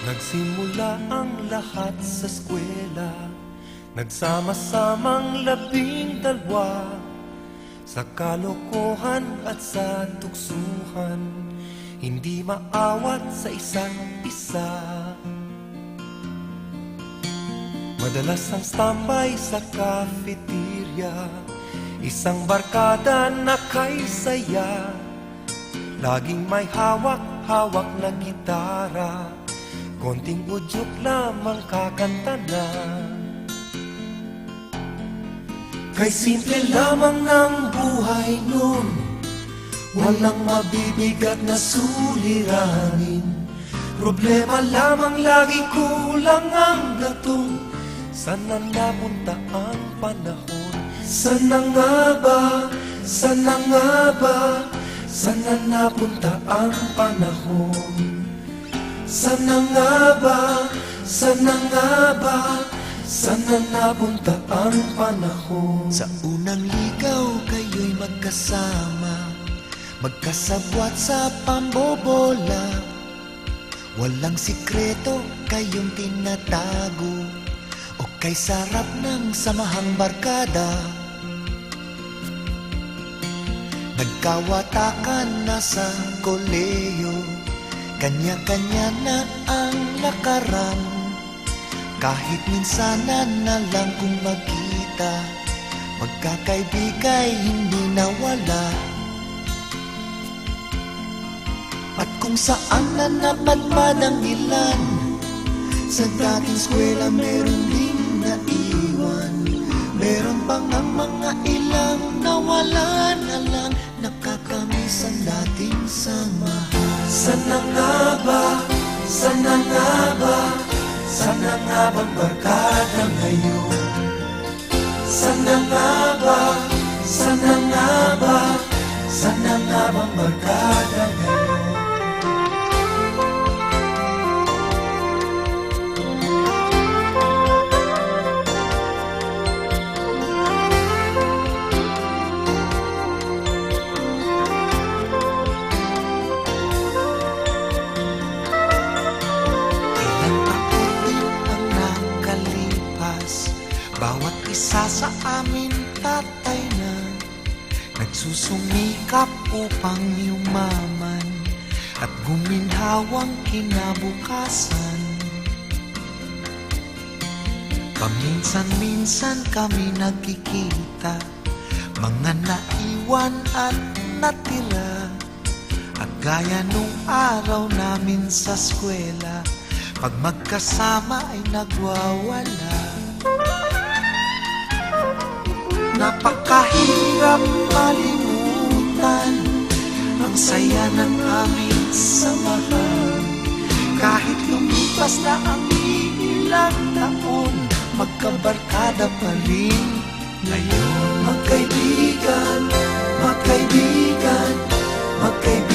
Nagsimula ang lahat sa eskwela, nagsama-samang 12 sa kalokohan at sa tuksuhan, hindi maawat sa isa't isa. Madalas ang standby sa cafeteria, isang barkada na kay saya, laging may hawak-hawak na gitara, konting udyok lamang kakanta na. Kay simple lamang ng buhay nun, walang mabibigat na suliranin. Problema lamang lagi, kulang ang gatong. Saan na napunta ang panahon? Saan na nga ba? Saan na nga ba? Saan na napunta ang panahon? Saan na nga ba? Saan na nga ba? Saan na napunta ang panahon? Sa unang ligaw kayo'y magkasama, magkasabwat sa pambobola. Walang sikreto kayong tinatago, o kay sarap ng samahang barkada. Nagkawatakan na sa koleyo, kanya-kanya na ang lakaran. Kahit minsanan na lang kung magkita, magkakaibigay hindi nawala. At kung saan na napadpad ang ilan, sa dating eskwela meron ding naiwan. Meron pang ang mga ilang nawala na lang, nakakamiss ang dating samahan. Saan na nga ba? Saan na nga ba? Saan na nga bang barkada ngayon? Saan na nga ba? Saan na nga ba? Saan na nga bang barkada ngayon? Bawat isa sa amin tatay na, nagsusumikap upang yumaman at guminhawang kinabukasan. Paminsan-minsan kami nagkikita, mga naiwan at natira, at gaya nung araw namin sa eskwela, pag magkasama ay nagwawala. Napakahirap malimutan ang saya ng aming samahan. Kahit lumipas na ang ilang taon, magkabarkada pa rin ngayon. Magkaibigan, magkaibigan, magkaibigan.